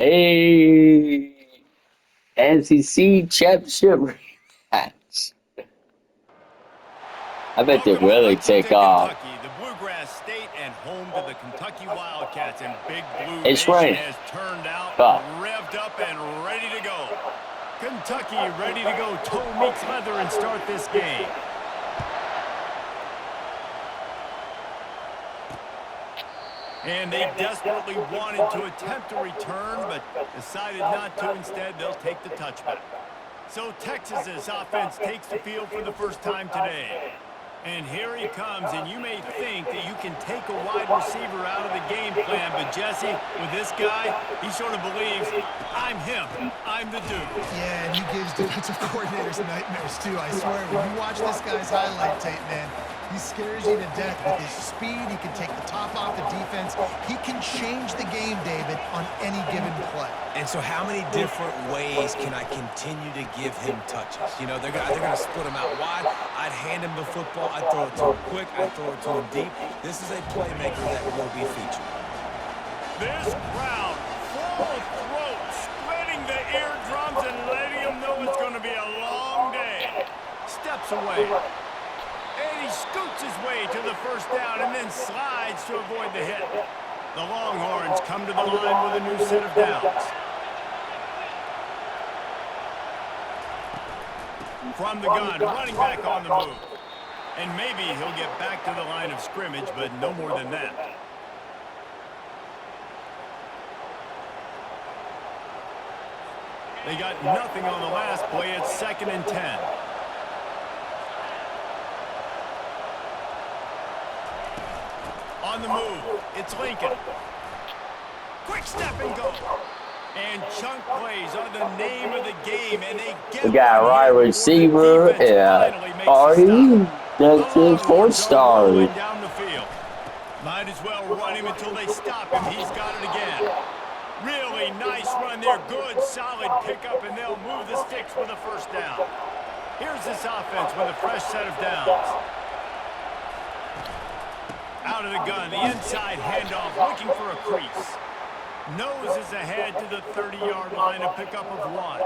Hey, SEC championship rematch. I bet they Welcome really Lexington, take off. Kentucky, the Bluegrass State and home to the Kentucky Wildcats. And Big Blue It's Nation raining. has turned out, But revved up, and ready to go. Kentucky ready to go toe meets leather and start this game. And they desperately wanted to attempt a return, but decided not to. Instead, they'll take the touchback. So Texas's offense takes the field for the first time today. And here he comes, and you may think that you can take a wide receiver out of the game plan, but Jesse, with this guy, he sort of believes, I'm him, I'm the dude. Yeah, and he gives defensive coordinators nightmares, too. I swear, when you watch this guy's highlight tape, man, he scares you to death with his speed. He can take the top off the defense. He can change the game, David, on any given play. And so how many different ways can I continue to give him touches? You know, they're gonna split him out wide. I'd hand him the football. I'd throw it to him quick. I'd throw it to him deep. This is a playmaker that will be featured. This crowd, full throat, splitting the eardrums and letting them know it's going to be a long day. Steps away. And he scoots his way to the first down and then slides to avoid the hit. The Longhorns come to the line with a new set of downs. From the gun, running back on the move. And maybe he'll get back to the line of scrimmage, but no more than that. They got nothing on the last play. It's 2nd and 10. On the move, it's Lincoln. Quick step and go. And chunk plays are the name of the game, and they get we got a wide receiver. Yeah. Ari, that's his 4-star. Down the field. Might as well run him until they stop him. He's got it again. Really nice run there. Good, solid pickup, and they'll move the sticks with a first down. Here's this offense with a fresh set of downs. Out of the gun, the inside handoff, looking for a crease. Noses ahead to the 30-yard line, a pickup of 1.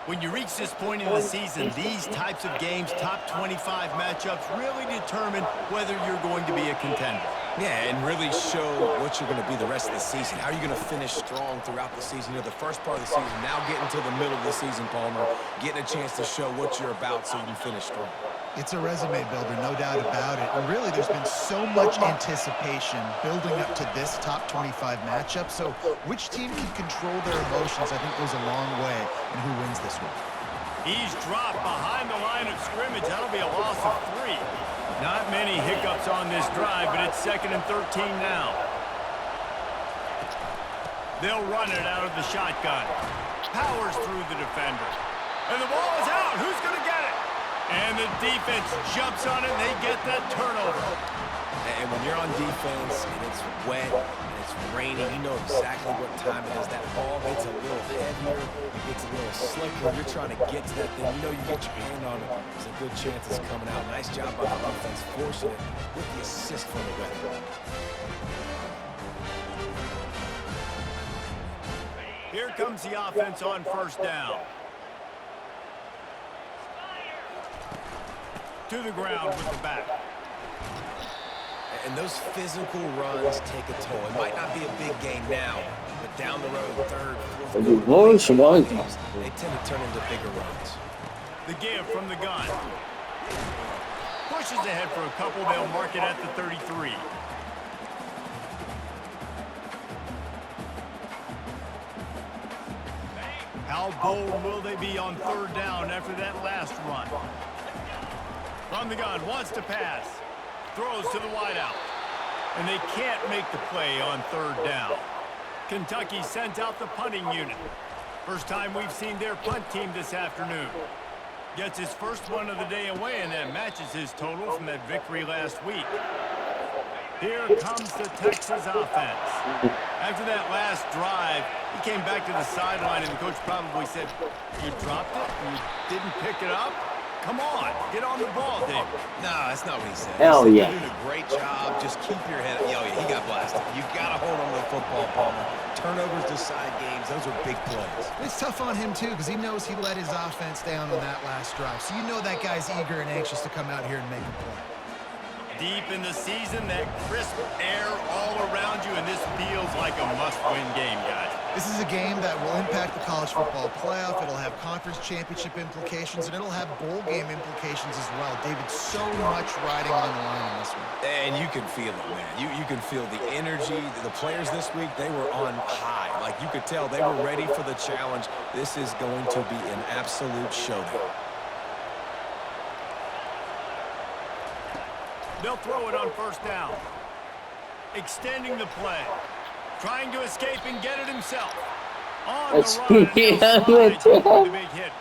When you reach this point in the season, these types of games, top 25 matchups, really determine whether you're going to be a contender. Yeah, and really show what you're going to be the rest of the season. How are you going to finish strong throughout the season? You know, the first part of the season, now getting to the middle of the season, Palmer, getting a chance to show what you're about so you can finish strong. It's a resume builder, no doubt about it. And really, there's been so much anticipation building up to this top 25 matchup. So which team can control their emotions, I think, goes a long way in who wins this one. He's dropped behind the line of scrimmage. That'll be a loss of 3. Not many hiccups on this drive, but it's 2nd and 13 now. They'll run it out of the shotgun. Powers through the defender. And the ball is out. Who's going to get it? And the defense jumps on it, and they get that turnover. And when you're on defense, and it's wet, and it's raining, you know exactly what time it is. That ball gets a little heavier, it gets a little slicker. You're trying to get to that thing. You know you get your hand on it. There's a good chance it's coming out. Nice job by the offense, forcing it with the assist from the weather. Here comes the offense on first down. To the ground with the back. And those physical runs take a toll. It might not be a big game now, but down the road, third, fourth, they tend to turn into bigger runs. The give from the gun. Pushes ahead for a couple. They'll mark it at the 33. How bold will they be on 3rd down after that last run? From the gun, wants to pass. Throws to the wideout. And they can't make the play on 3rd down. Kentucky sends out the punting unit. First time we've seen their punt team this afternoon. Gets his first one of the day away, and that matches his total from that victory last week. Here comes the Texas offense. After that last drive, he came back to the sideline, and the coach probably said, you dropped it? You didn't pick it up? Come on, get on the ball, Dave. No, that's not what he said. Hell He said yeah. you're doing a great job. Just keep your head up. Yeah, he got blasted. You got to hold on to the football, Palmer. Turnovers decide games. Those are big plays. It's tough on him, too, because he knows he let his offense down on that last drive. So you know that guy's eager and anxious to come out here and make a play. Deep in the season, that crisp air all around you, and this feels like a must-win game, guys. This is a game that will impact the college football playoff. It'll have conference championship implications, and it'll have bowl game implications as well. David, so much riding on the line on this one. And you can feel it, man. You can feel the energy. The players this week, they were on high. Like, you could tell they were ready for the challenge. This is going to be an absolute showdown. They'll throw it on first down. Extending the play. Trying to escape and get it himself. On the run, and the big hit.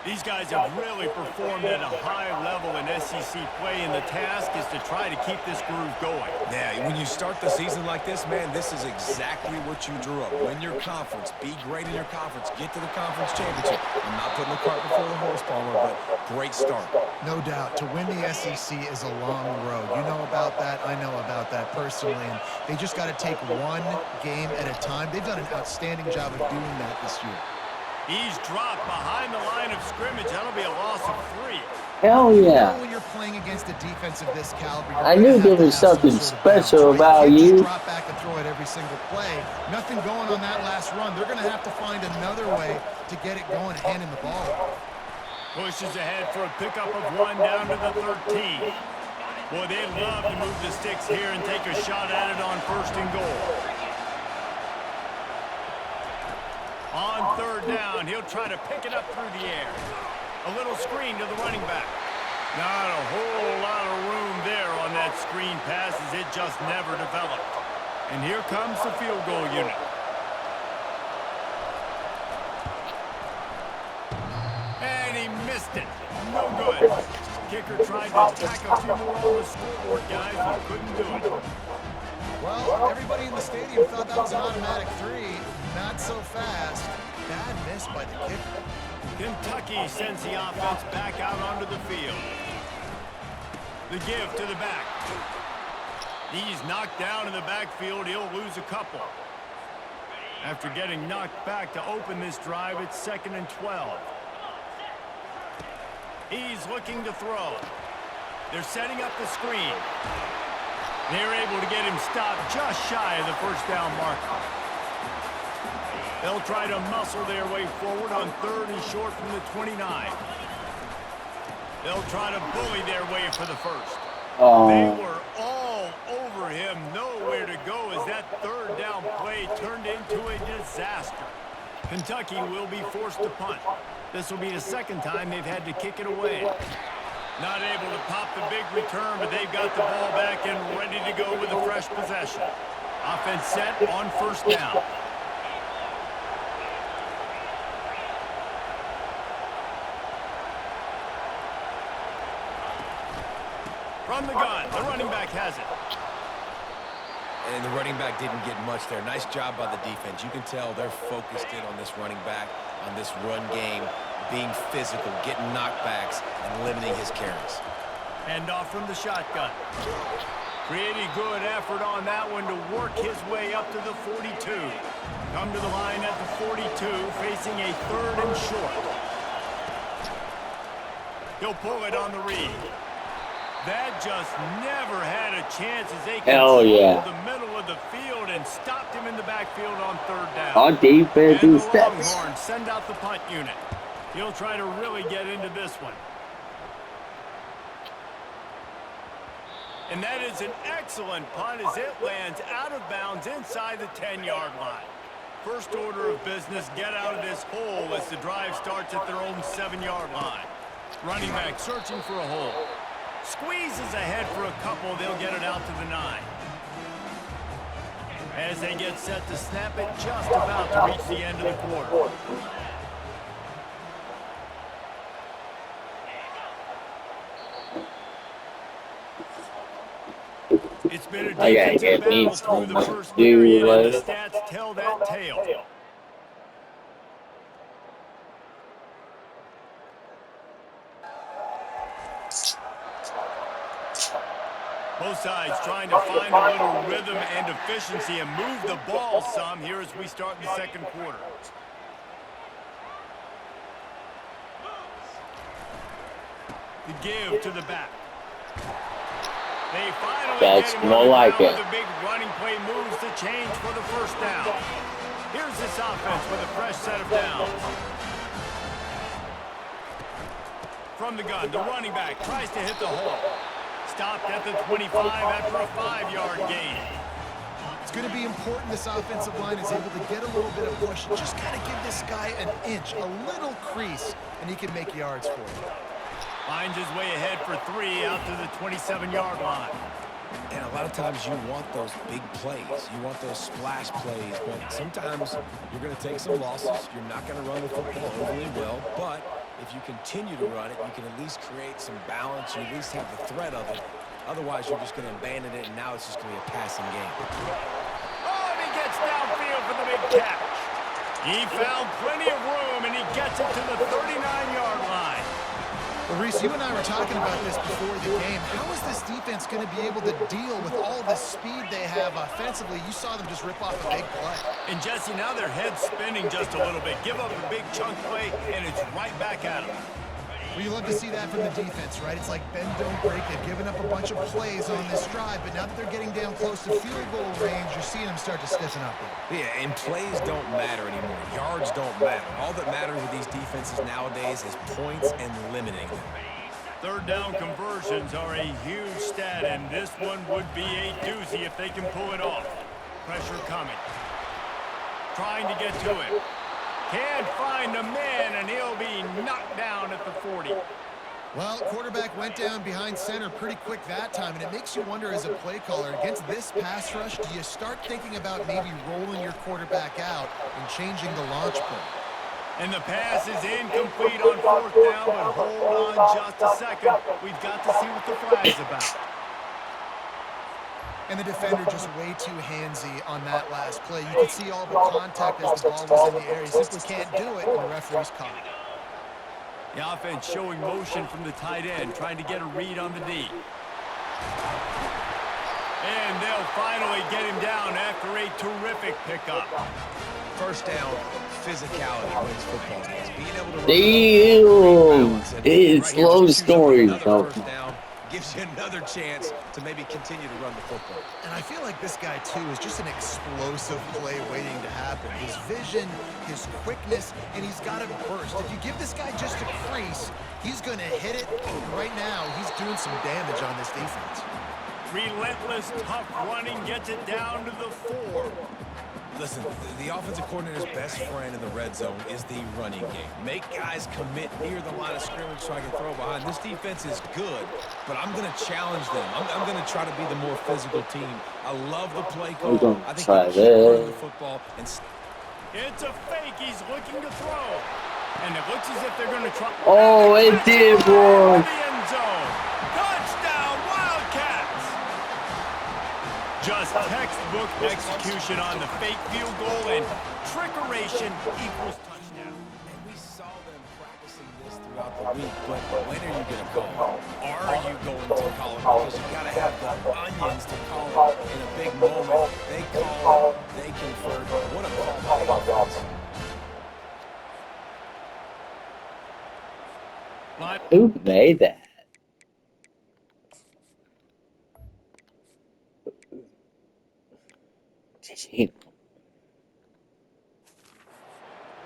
These guys have really performed at a high level in SEC play, and the task is to try to keep this groove going. Yeah, when you start the season like this, man, this is exactly what you drew up. Win your conference. Be great in your conference. Get to the conference championship. I'm not putting the cart before the horse, Palmer, but great start. No doubt. To win the SEC is a long road. You know about that. I know about that personally. And they just got to take one game at a time. They've done an outstanding job of doing that this year. He's dropped behind the line of scrimmage. That'll be a loss of 3. Hell You yeah. know when you're playing against a defense of this caliber, I knew there was something special about you. you. Just drop back and throw it every single play. Nothing going on that last run. They're going to have to find another way to get it going, handing the ball. Pushes ahead for a pickup of 1 down to the 13. Boy, they love to move the sticks here and take a shot at it on 1st and goal. On 3rd down, he'll try to pick it up through the air. A little screen to the running back. Not a whole lot of room there on that screen pass as it just never developed. And here comes the field goal unit. And he missed it. No good. Kicker tried to tack a few more on the scoreboard, guys, but couldn't do it. Well, everybody in the stadium thought that was an automatic 3. Not so fast. Bad miss by the kicker. Kentucky sends the offense back out onto the field. The give to the back. He's knocked down in the backfield. He'll lose a couple. After getting knocked back to open this drive, it's 2nd and 12. He's looking to throw. They're setting up the screen. They're able to get him stopped just shy of the 1st down marker. They'll try to muscle their way forward on 3rd and short from the 29. They'll try to bully their way for the 1st. They were all over him, nowhere to go as that 3rd down play turned into a disaster. Kentucky will be forced to punt. This will be the 2nd time they've had to kick it away. Not able to pop the big return, but they've got the ball back and ready to go with a fresh possession. Offense set on 1st down. From the gun, the running back has it. And the running back didn't get much there. Nice job by the defense. You can tell they're focused in on this running back, on this run game, being physical, getting knockbacks, and limiting his carries. Hand off from the shotgun. Pretty good effort on that one to work his way up to the 42. Come to the line at the 42, facing a 3rd and short. He'll pull it on the read. That just never had a chance as they controlled the middle of the field and stopped him in the backfield on 3rd down. On defense, and the Longhorns send out the punt unit. He'll try to really get into this one. And that is an excellent punt as it lands out of bounds inside the 10-yard line. First order of business, get out of this hole as the drive starts at their own 7-yard line. Running back searching for a hole. Squeezes ahead for a couple, they'll get it out to the 9. As they get set to snap it, just about to reach the end of the quarter. It's been a defensive battle through the first period, and the stats tell that tale. Both sides trying to find a little rhythm and efficiency and move the ball some here as we start the second quarter. The give to the back. They finally That's get him more on the like ground it. with a big running play moves to change for the first down. Here's this offense with a fresh set of downs. From the gun, the running back tries to hit the hole. Stopped at the 25 after a 5-yard gain. It's going to be important this offensive line is able to get a little bit of push. Just kind of give this guy an inch, a little crease, and he can make yards for you. Finds his way ahead for 3 out to the 27-yard line. And a lot of times you want those big plays. You want those splash plays. But sometimes you're going to take some losses. You're not going to run the football overly well. But if you continue to run it, you can at least create some balance. You at least have the threat of it. Otherwise, you're just going to abandon it, and now it's just going to be a passing game. Oh, and he gets downfield for the big catch. He found plenty of room, and he gets it to the 39-yard line. Well, Reese, you and I were talking about this before the game. How is this defense going to be able to deal with all the speed they have offensively? You saw them just rip off a big play. And, Jesse, now their head's spinning just a little bit. Give up a big chunk play, and it's right back at them. Well, you love to see that from the defense, right? It's like bend, don't break. They've given up a bunch of plays on this drive, but now that they're getting down close to field goal range, you're seeing them start to stiffen up. Yeah, and plays don't matter anymore. Yards don't matter. All that matters with these defenses nowadays is points and limiting them. Third down conversions are a huge stat, and this one would be a doozy if they can pull it off. Pressure coming. Trying to get to it. Can't find a man, and he'll be knocked down at the 40. Well, quarterback went down behind center pretty quick that time, and it makes you wonder as a play caller, against this pass rush, do you start thinking about maybe rolling your quarterback out and changing the launch point? And the pass is incomplete on fourth down, but hold on just a second. We've got to see what the flag's about. And the defender just way too handsy on that last play. You could see all the contact as the ball was in the air. He simply can't do it, and the referee's caught it. The offense showing motion from the tight end, trying to get a read on the D. And they'll finally get him down after a terrific pickup. First down, physicality wins football games. Being able to Damn! It's slow story. First down gives you another chance to maybe continue to run the football. And I feel like this guy, too, is just an explosive play waiting to happen. His vision, his quickness, and he's got a burst. If you give this guy just a crease, he's going to hit it. And right now, he's doing some damage on this defense. Relentless, tough running gets it down to the 4. Listen, the offensive coordinator's best friend in the red zone is the running game. Make guys commit near the line of scrimmage so I can throw behind. This defense is good, but I'm going to challenge them. I'm going to try to be the more physical team. I love the play call. I think they keep running the football. It's a fake. He's looking to throw. And it looks as if they're going to try. Oh, it did, bro. The end zone. Touchdown, Wildcats. Just textbook execution on the fake field goal, and trickeration equals touchdown. And we saw them practicing this throughout the week, but when are you going to call it? Are you going to call it? Because you've got to have the onions to call it in a big moment. They call it, they convert. What a call by the offense. Who made that?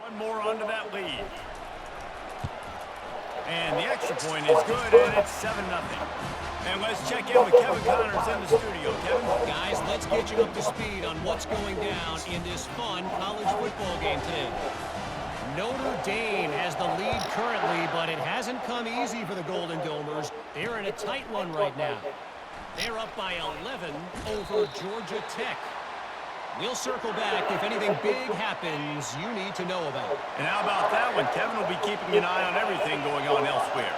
One more onto that lead. And the extra point is good, and it's 7-0. And let's check in with Kevin Connors in the studio. Kevin? Guys, let's get you up to speed on what's going down in this fun college football game today. Notre Dame has the lead currently, but it hasn't come easy for the Golden Domers. They're in a tight one right now. They're up by 11 over Georgia Tech. We'll circle back if anything big happens you need to know about. And how about that one? Kevin will be keeping an eye on everything going on elsewhere.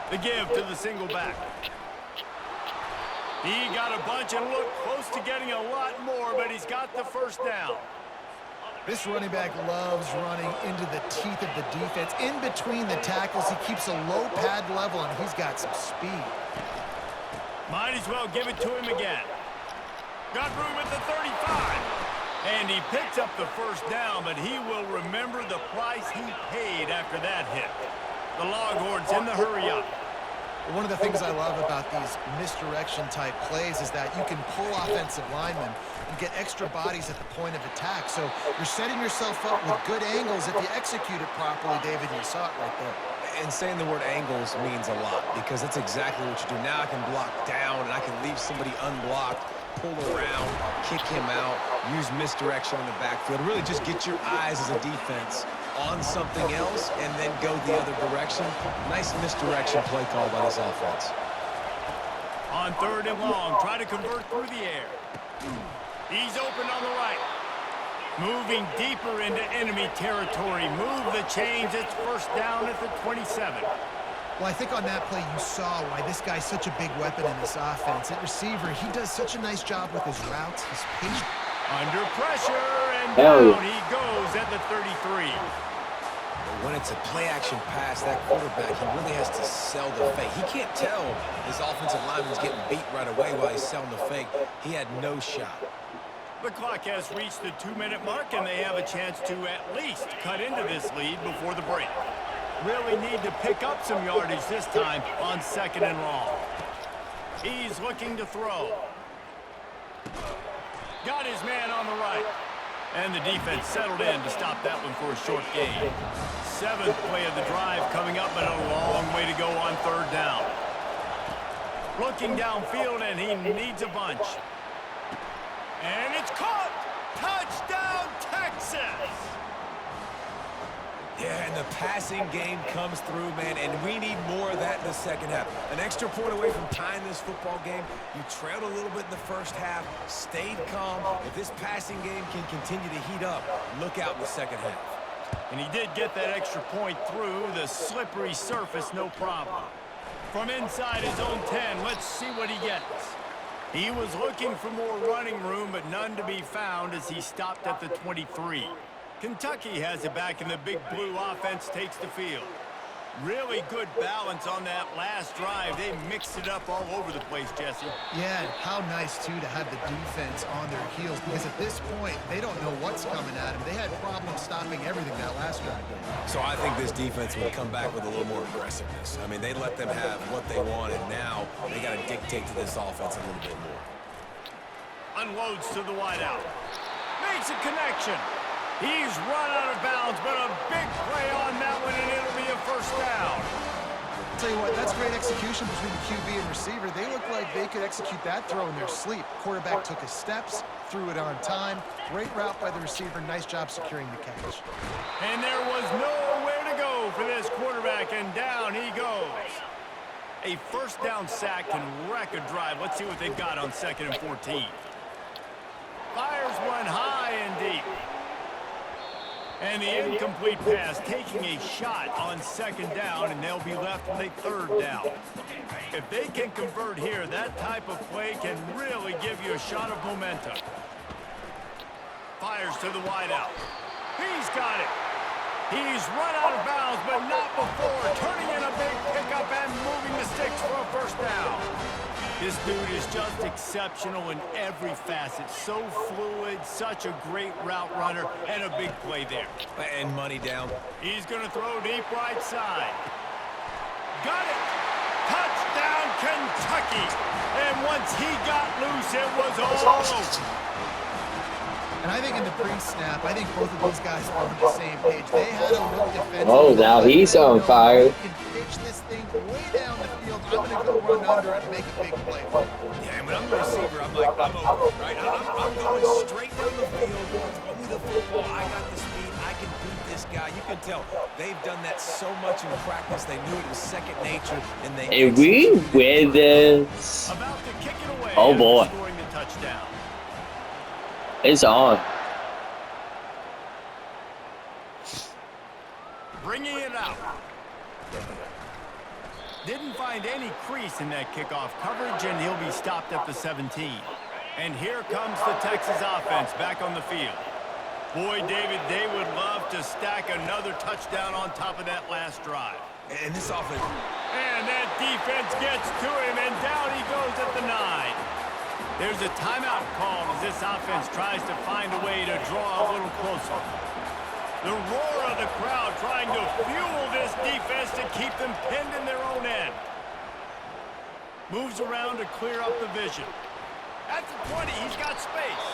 The give to the single back. He got a bunch and looked close to getting a lot more, but he's got the first down. This running back loves running into the teeth of the defense. In between the tackles, he keeps a low pad level, and he's got some speed. Might as well give it to him again. Got room at the 35. And he picks up the first down, but he will remember the price he paid after that hit. The Longhorns in the hurry-up. One of the things I love about these misdirection-type plays is that you can pull offensive linemen and get extra bodies at the point of attack. So you're setting yourself up with good angles if you execute it properly, David. You saw it right there. And saying the word angles means a lot because that's exactly what you do. Now I can block down and I can leave somebody unblocked, pull around, kick him out, use misdirection in the backfield. Really just get your eyes as a defense on something else and then go the other direction. Nice misdirection play call by this offense. On 3rd and long, try to convert through the air. He's open on the right. Moving deeper into enemy territory. Move the chains. It's first down at the 27. Well, I think on that play you saw why this guy's such a big weapon in this offense. At receiver, he does such a nice job with his routes. He's patient. Under pressure, and down he goes at the 33. When it's a play-action pass, that quarterback, he really has to sell the fake. He can't tell his offensive lineman's getting beat right away while he's selling the fake. He had no shot. The clock has reached the 2-minute mark, and they have a chance to at least cut into this lead before the break. Really need to pick up some yardage this time on 2nd and long. He's looking to throw. Got his man on the right. And the defense settled in to stop that one for a short gain. 7th play of the drive coming up, but a long way to go on 3rd down. Looking downfield, and he needs a bunch. And it's caught! Touchdown, Texas! Yeah, and the passing game comes through, man, and we need more of that in the second half. An extra point away from tying this football game. You trailed a little bit in the first half, stayed calm. If this passing game can continue to heat up, look out in the second half. And he did get that extra point through the slippery surface, no problem. From inside his own 10, let's see what he gets. He was looking for more running room, but none to be found as he stopped at the 23. Kentucky has it back, and the big blue offense takes the field. Really good balance on that last drive. They mixed it up all over the place, Jesse. Yeah, and how nice, too, to have the defense on their heels, because at this point, they don't know what's coming at them. They had problems stopping everything that last drive. So I think this defense would come back with a little more aggressiveness. I mean, they let them have what they wanted. Now they got to dictate to this offense a little bit more. Unloads to the wideout. Makes a connection. He's run out of bounds, but a big play on that one, and it'll be a first down. I'll tell you what, that's great execution between the QB and receiver. They look like they could execute that throw in their sleep. Quarterback took his steps, threw it on time. Great route by the receiver. Nice job securing the catch. And there was nowhere to go for this quarterback, and down he goes. A first down sack can wreck a drive. Let's see what they've got on 2nd and 14. Fires one high and deep. And the incomplete pass taking a shot on 2nd down, and they'll be left with a 3rd down. If they can convert here, that type of play can really give you a shot of momentum. Fires to the wideout. He's got it. He's run out of bounds, but not before. Turning in a big pickup and moving the sticks for a first down. This dude is just exceptional in every facet. So fluid, such a great route runner, and a big play there. And money down. He's going to throw deep right side. Got it! Touchdown, Kentucky! And once he got loose, it was all over. And I think in the pre-snap, I think both of these guys were on the same page. They had a look defensively. Oh, now he's on fire. You can pitch this thing way down the field. I'm going to go run under and make a big play. Yeah, and when I'm the receiver, I'm like, I'm over, right? I'm going straight down the field. Throw me the football. I got the speed. I can beat this guy. You can tell they've done that so much in practice. They knew it was second nature, and they. If we win this, About to kick it away. Oh, boy. Scoring the touchdown. it's on. Bringing it out. Didn't find any crease in that kickoff coverage, and he'll be stopped at the 17. And here comes the Texas offense back on the field. Boy, David, they would love to stack another touchdown on top of that last drive. And this offense, And that defense gets to him, and down he goes at the 9. There's a timeout called as this offense tries to find a way to draw a little closer. The roar of the crowd trying to fuel this defense to keep them pinned in their own end. Moves around to clear up the vision. At the 20, he's got space.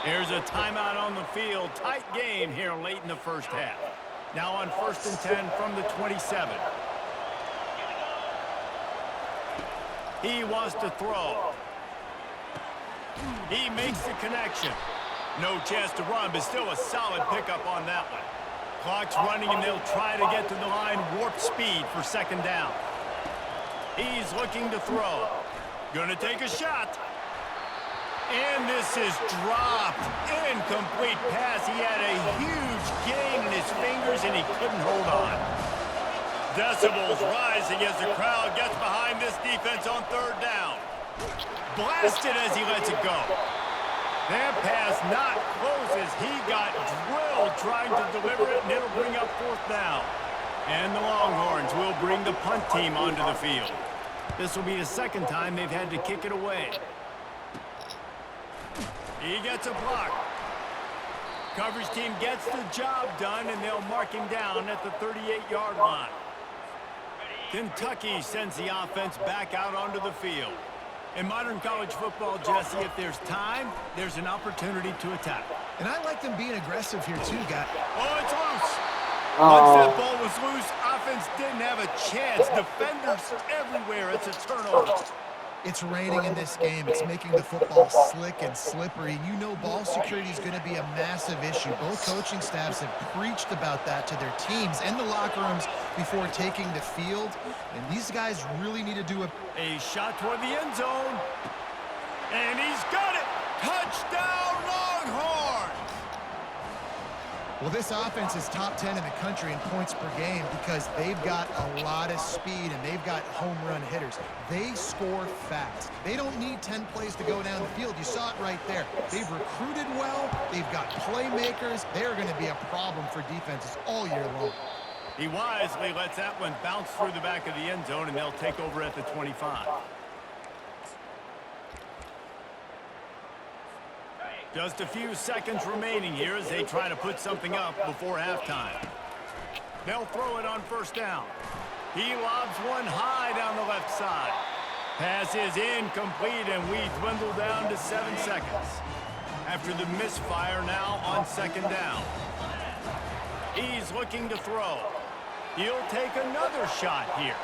Here's a timeout on the field. Tight game here late in the first half. Now on 1st and 10 from the 27. He wants to throw. He makes the connection. No chance to run, but still a solid pickup on that one. Clock's running, and they'll try to get to the line warp speed for 2nd down. He's looking to throw. Gonna take a shot. And this is dropped. Incomplete pass. He had a huge gain in his fingers, and he couldn't hold on. Decibels rising as the crowd gets behind this defense on 3rd down. Blasted as he lets it go. That pass not close as he got drilled trying to deliver it, and it'll bring up 4th down. And the Longhorns will bring the punt team onto the field. This will be the 2nd time they've had to kick it away. He gets a block. Coverage team gets the job done, and they'll mark him down at the 38-yard line. Kentucky sends the offense back out onto the field. In modern college football, Jesse, if there's time, there's an opportunity to attack. And I like them being aggressive here too, guy. Oh, it's loose. Once that ball was loose, offense didn't have a chance. Defenders everywhere. It's a turnover. It's raining in this game. It's making the football slick and slippery. You know ball security is going to be a massive issue. Both coaching staffs have preached about that to their teams and the locker rooms before taking the field. And these guys really need to do a shot toward the end zone. And he's got it. Touchdown, Longhorns! Well, this offense is top 10 in the country in points per game because they've got a lot of speed and they've got home run hitters. They score fast. They don't need 10 plays to go down the field. You saw it right there. They've recruited well. They've got playmakers. They're going to be a problem for defenses all year long. He wisely lets that one bounce through the back of the end zone, and they'll take over at the 25. Just a few seconds remaining here as they try to put something up before halftime. They'll throw it on 1st down. He lobs one high down the left side. Pass is incomplete, and we dwindle down to 7 seconds. After the misfire now on 2nd down. He's looking to throw. He'll take another shot here.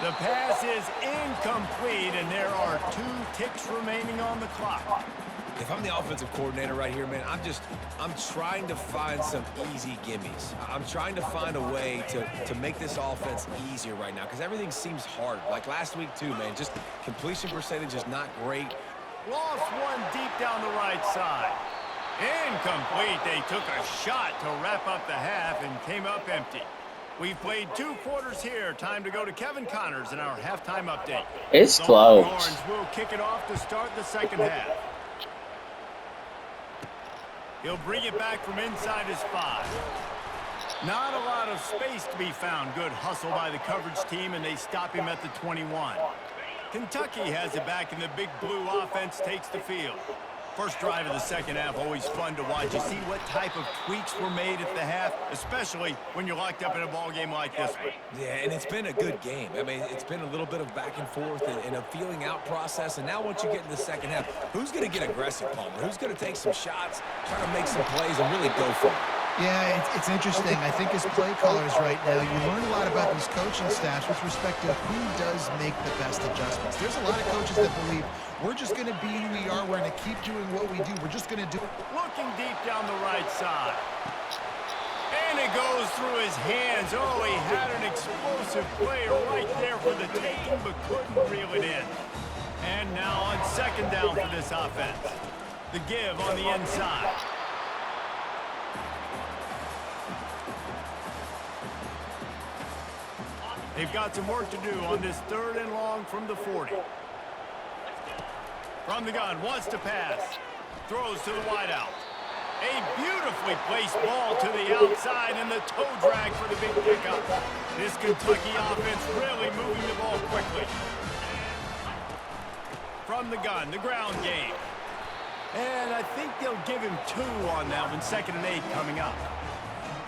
The pass is incomplete, and there are 2 ticks remaining on the clock. If I'm the offensive coordinator right here, man, I'm trying to find some easy gimmies. I'm trying to find a way to make this offense easier right now because everything seems hard. Like last week, too, man. Just completion percentage is not great. Lost one deep down the right side. Incomplete. They took a shot to wrap up the half and came up empty. We've played 2 quarters here. Time to go to Kevin Connors in our halftime update. It's the close. Longhorns will kick it off to start the 2nd half. He'll bring it back from inside his 5. Not a lot of space to be found. Good hustle by the coverage team, and they stop him at the 21. Kentucky has it back, and the big blue offense takes the field. First drive of the 2nd half, always fun to watch. You see what type of tweaks were made at the half, especially when you're locked up in a ball game like this one. Yeah, and it's been a good game. I mean, it's been a little bit of back and forth and a feeling out process. And now once you get in the 2nd half, who's going to get aggressive, Palmer? Who's going to take some shots, try to make some plays, and really go for it? Yeah, it's interesting. I think as play callers right now, you learn a lot about these coaching staffs with respect to who does make the best adjustments. There's a lot of coaches that believe we're just going to be who we are. We're going to keep doing what we do. We're just going to do. Looking deep down the right side. And it goes through his hands. Oh, he had an explosive play right there for the taking, but couldn't reel it in. And now on 2nd down for this offense. The give on the inside. They've got some work to do on this 3rd and long from the 40. From the gun, wants to pass. Throws to the wideout. A beautifully placed ball to the outside and the toe drag for the big pickup. This Kentucky offense really moving the ball quickly. From the gun, the ground game. And I think they'll give him 2 on that one. 2nd and 8 coming up.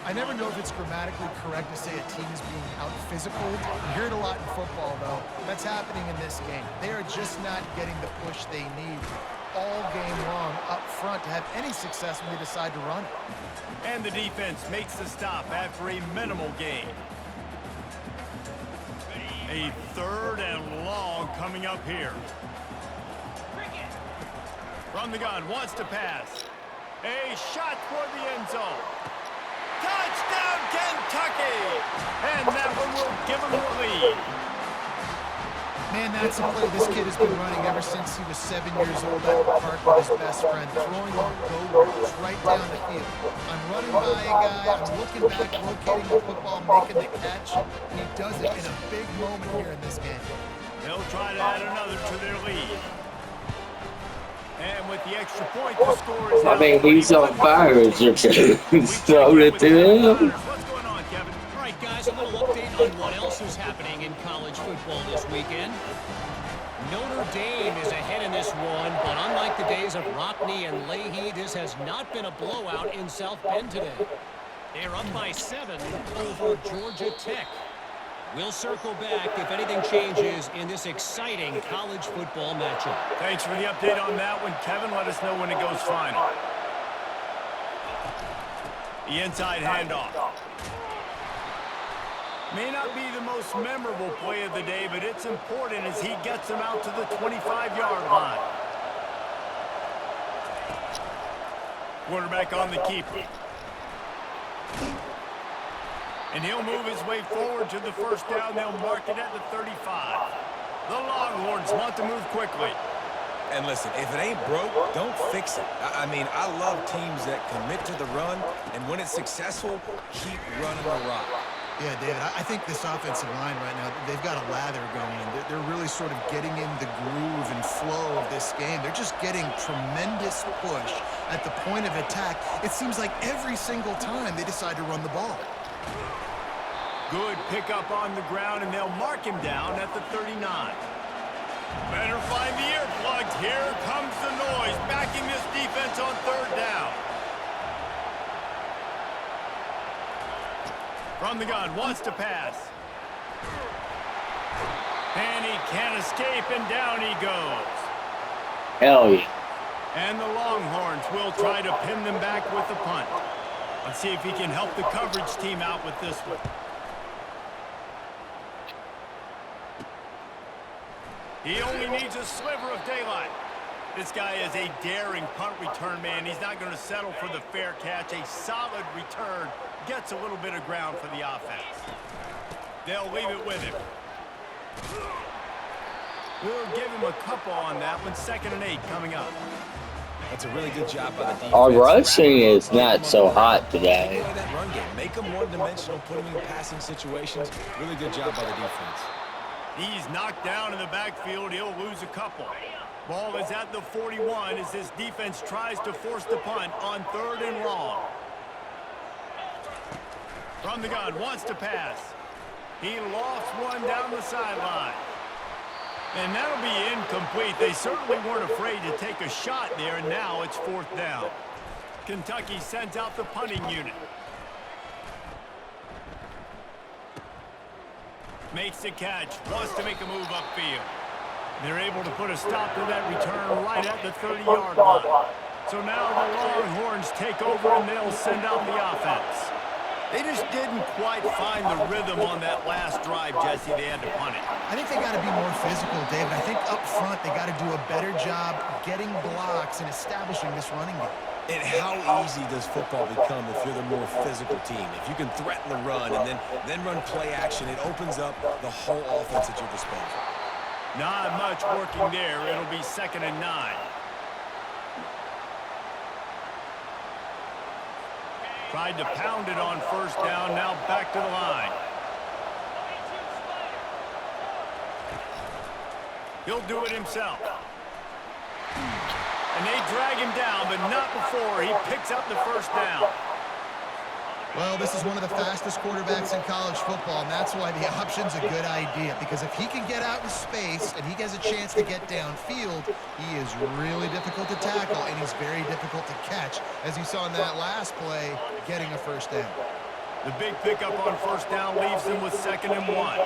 I never know if it's grammatically correct to say a team is being out-physical. You hear it a lot in football, though. That's happening in this game. They are just not getting the push they need all game long up front to have any success when they decide to run it. And the defense makes the stop after a minimal gain. A 3rd and long coming up here. From the gun, wants to pass. A shot toward the end zone. Touchdown, Kentucky! And that one will give them the lead. Man, that's a play this kid has been running ever since he was 7 years old at the park with his best friend, throwing on go-routes right down the field. I'm running by a guy, I'm looking back, locating the football, making the catch. He does it in a big moment here in this game. They'll try to add another to their lead. And with the extra point, the score is now. I mean, he's on fire. Throw it to him. What's going on, Kevin? All right, guys, a little update on what else is happening in college football this weekend. Notre Dame is ahead in this one, but unlike the days of Rockne and Leahy, this has not been a blowout in South Bend today. They're up by 7 over Georgia Tech. We'll circle back if anything changes in this exciting college football matchup. Thanks for the update on that one, Kevin. Let us know when it goes final. The inside handoff. May not be the most memorable play of the day, but it's important as he gets them out to the 25-yard line. Quarterback on the keeper. And he'll move his way forward to the 1st down. They'll mark it at the 35. The Longhorns want to move quickly. And listen, if it ain't broke, don't fix it. I mean, I love teams that commit to the run, and when it's successful, keep running the rock. Yeah, David, I think this offensive line right now, they've got a lather going. They're really sort of getting in the groove and flow of this game. They're just getting tremendous push at the point of attack. It seems like every single time they decide to run the ball. Good pickup on the ground, and they'll mark him down at the 39. Better find the earplugs. Here comes the noise, backing this defense on 3rd down. From the gun, wants to pass. And he can't escape, and down he goes. Hell yeah. And the Longhorns will try to pin them back with the punt. Let's see if he can help the coverage team out with this one. He only needs a sliver of daylight. This guy is a daring punt return man. He's not going to settle for the fair catch. A solid return gets a little bit of ground for the offense. They'll leave it with him. We'll give him a couple on that one. 2nd and 8 coming up. That's a really good job by the defense. Our rushing is not so hot today. That run game. Make them one-dimensional, put them in passing situations. Really good job by the defense. He's knocked down in the backfield. He'll lose a couple. Ball is at the 41 as this defense tries to force the punt on 3rd and long. From the gun, wants to pass. He lofts one down the sideline. And that'll be incomplete. They certainly weren't afraid to take a shot there, and now it's 4th down. Kentucky sends out the punting unit. Makes the catch, wants to make a move upfield. They're able to put a stop to that return right at the 30-yard line. So now the Longhorns take over and they'll send out the offense. They just didn't quite find the rhythm on that last drive, Jesse. They had to punt it. I think they got to be more physical, David. I think up front they got to do a better job getting blocks and establishing this running game. And how easy does football become if you're the more physical team? If you can threaten the run and then run play action, it opens up the whole offense at your disposal. Not much working there. It'll be 2nd and 9. Tried to pound it on 1st down, now back to the line. He'll do it himself. And they drag him down, but not before he picks up the first down. Well, this is one of the fastest quarterbacks in college football, and that's why the option's a good idea. Because if he can get out in space and he has a chance to get downfield, he is really difficult to tackle, and he's very difficult to catch. As you saw in that last play, getting a first down. The big pickup on first down leaves them with 2nd and 1.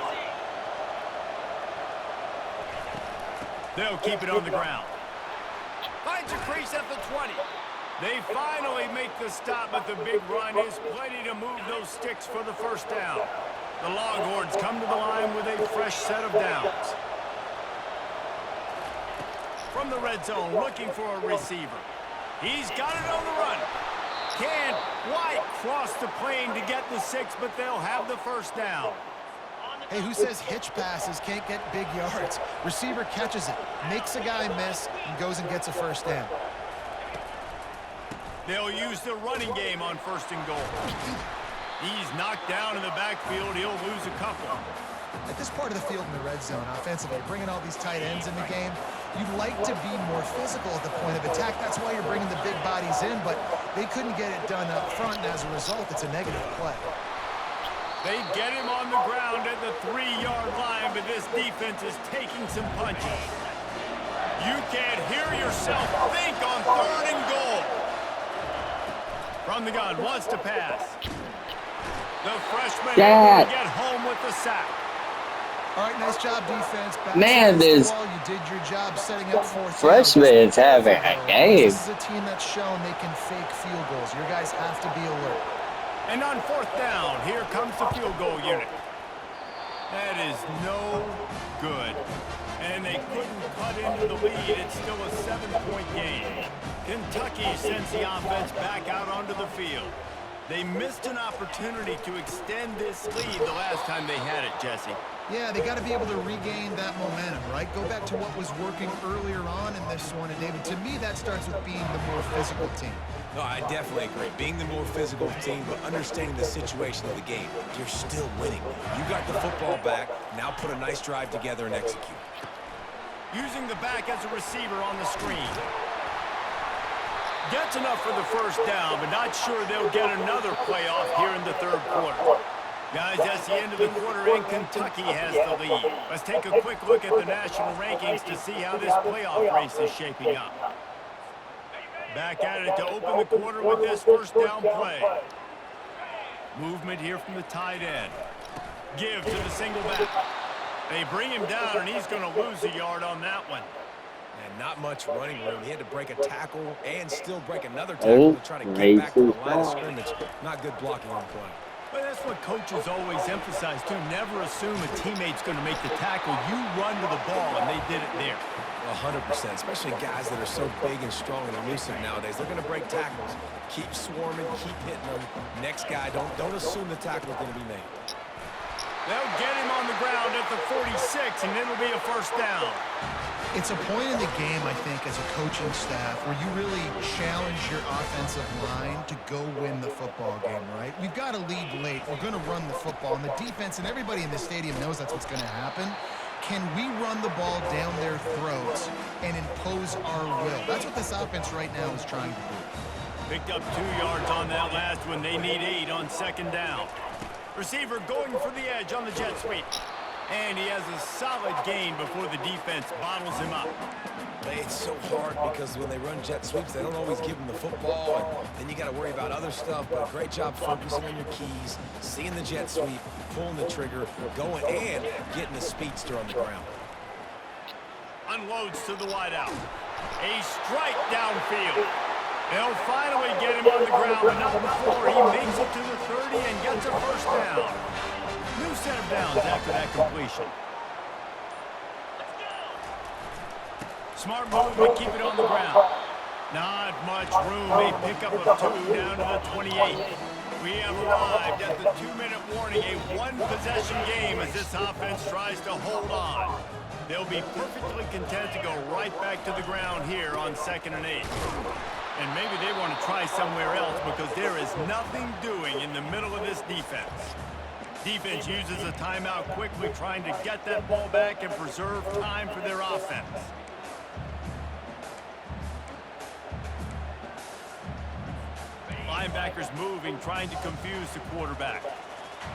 They'll keep it on the ground. Finds a crease at the 20. They finally make the stop, but the big run is plenty to move those sticks for the first down. The Longhorns come to the line with a fresh set of downs. From the red zone, looking for a receiver. He's got it on the run. Can't quite cross the plane to get the 6, but they'll have the first down. Hey, who says hitch passes can't get big yards? Receiver catches it, makes a guy miss, and goes and gets a first down. They'll use the running game on 1st and goal. He's knocked down in the backfield. He'll lose a couple. At this part of the field in the red zone, offensively, bringing all these tight ends in the game, you'd like to be more physical at the point of attack. That's why you're bringing the big bodies in, but they couldn't get it done up front, and as a result, it's a negative play. They get him on the ground at the 3-yard line, but this defense is taking some punches. You can't hear yourself think on 3rd and goal. From the gun, wants to pass. The freshman able to get home with the sack. All right, nice job, defense. Man, this you did your job setting up 4th freshman is having a game. This is a team that's shown they can fake field goals. Your guys have to be alert. And on 4th down, here comes the field goal unit. That is no good. And they couldn't cut into the lead. It's still a 7-point game. Kentucky sends the offense back out onto the field. They missed an opportunity to extend this lead the last time they had it, Jesse. Yeah, they got to be able to regain that momentum, right? Go back to what was working earlier on in this one. And, David, to me, that starts with being the more physical team. No, I definitely agree. Being the more physical team, but understanding the situation of the game. You're still winning. You got the football back. Now put a nice drive together and execute. Using the back as a receiver on the screen. Gets enough for the first down, but not sure they'll get another playoff here in the 3rd quarter. Guys, that's the end of the quarter, and Kentucky has the lead. Let's take a quick look at the national rankings to see how this playoff race is shaping up. Back at it to open the quarter with this first down play. Movement here from the tight end. Give to the single back. They bring him down, and he's going to lose a yard on that one. And not much running room. He had to break a tackle and still break another tackle to try to get back to the line of scrimmage. Not good blocking on the play. But that's what coaches always emphasize, too. Never assume a teammate's going to make the tackle. You run to the ball, and they did it there. 100%, especially guys that are so big and strong and elusive nowadays. They're going to break tackles. Keep swarming, keep hitting them. Next guy, don't assume the tackle is going to be made. They'll get him on the ground at the 46, and it'll be a first down. It's a point in the game, I think, as a coaching staff where you really challenge your offensive line to go win the football game, right? We've got to lead late. We're going to run the football. And the defense and everybody in the stadium knows that's what's going to happen. Can we run the ball down their throats and impose our will? That's what this offense right now is trying to do. Picked up 2 yards on that last one. They need 8 on 2nd down. Receiver going for the edge on the jet sweep. And he has a solid gain before the defense bottles him up. It's so hard because when they run jet sweeps, they don't always give them the football, and then you got to worry about other stuff. But a great job focusing on your keys, seeing the jet sweep, pulling the trigger, going and getting the speedster on the ground. Unloads to the wideout. A strike downfield. They'll finally get him on the ground, but not before he makes it to the 30 and gets a first down. New set of downs after that completion. Smart move, but keep it on the ground. Not much room. A pickup of 2 down to the 28. We have arrived at the 2-minute warning, a one-possession game as this offense tries to hold on. They'll be perfectly content to go right back to the ground here on 2nd and 8. And maybe they want to try somewhere else because there is nothing doing in the middle of this defense. Defense uses a timeout quickly, trying to get that ball back and preserve time for their offense. linebackers moving, trying to confuse the quarterback.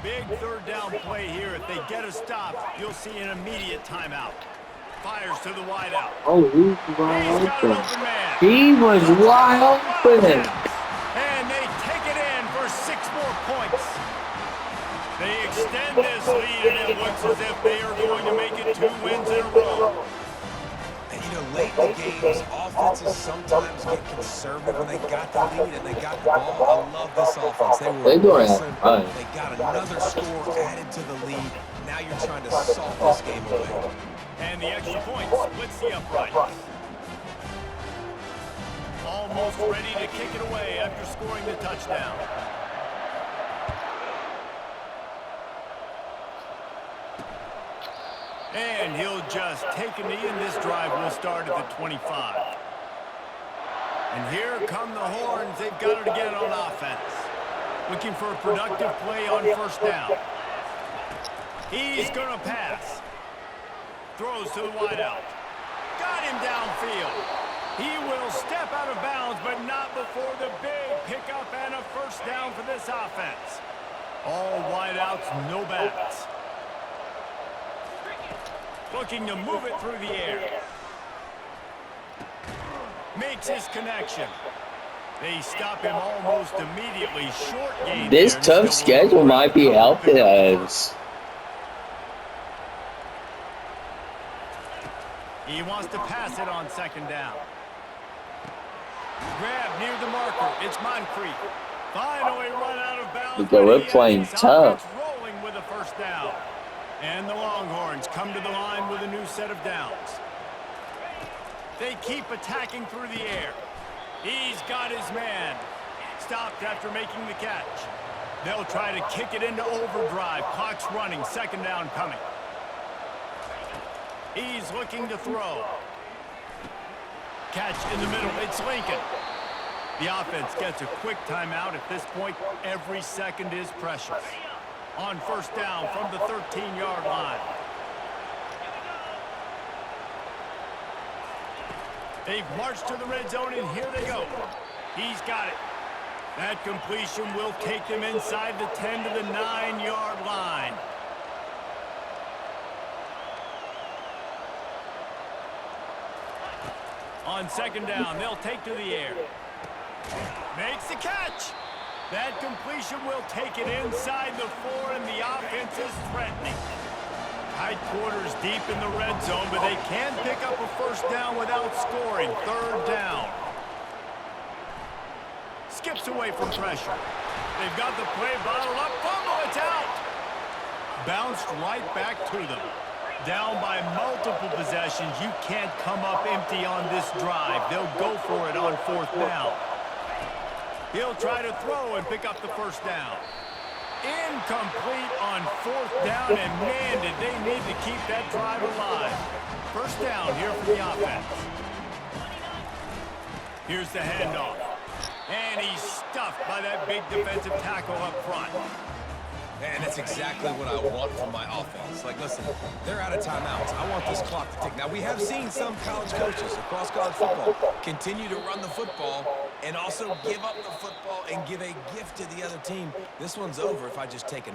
Big third down play here. If they get a stop, you'll see an immediate timeout. Fires to the wideout. Oh, he's wide He's got an open. open man. He was wide open. And they take it in for 6 more points. They extend this lead, and it looks as if they are going to make it 2 wins in a row. And, you know, late in the games, offenses sometimes get conservative when they got the lead and they got the ball. I love this offense. They were aggressive. They got another score added to the lead. Now you're trying to salt this game away. And the extra point splits the uprights. Almost ready to kick it away after scoring the touchdown. And he'll just take a knee, and this drive will start at the 25. And here come the Horns. They've got it again on offense. Looking for a productive play on first down. He's going to pass. Throws to the wideout. Got him downfield. He will step out of bounds, but not before the big pickup and a first down for this offense. All wideouts, no backs. Looking to move it through the air. Makes his connection. They stop him almost immediately. Short game. This tough schedule might be helping us. He wants to pass it on second down. Grab near the marker. It's Moncrief. Finally run out of bounds. But we're playing tough. Rolling with a first down. And the Longhorns come to the line with a new set of downs. They keep attacking through the air. He's got his man. Stopped after making the catch. They'll try to kick it into overdrive. Clock's running. Second down coming. He's looking to throw. Catch in the middle. It's Lincoln. The offense gets a quick timeout. At this point, every second is precious. On first down from the 13-yard line. They've marched to the red zone, and here they go. He's got it. That completion will take them inside the 10 to the 9-yard line. On second down, they'll take to the air. Makes the catch. That completion will take it inside the 4, and the offense is threatening. Tight quarters deep in the red zone, but they can pick up a first down without scoring. Third down. Skips away from pressure. They've got the play bottled up. Fumble, it's out. Bounced right back to them. Down by multiple possessions. You can't come up empty on this drive. They'll go for it on fourth down. He'll try to throw and pick up the first down. Incomplete on fourth down, and man, did they need to keep that drive alive. First down here for the offense. Here's the handoff. And he's stuffed by that big defensive tackle up front. And that's exactly what I want from my offense. Like, listen, they're out of timeouts. I want this clock to tick. Now, we have seen some college coaches across college football continue to run the football and also give up the football and give a gift to the other team. This one's over if I just take a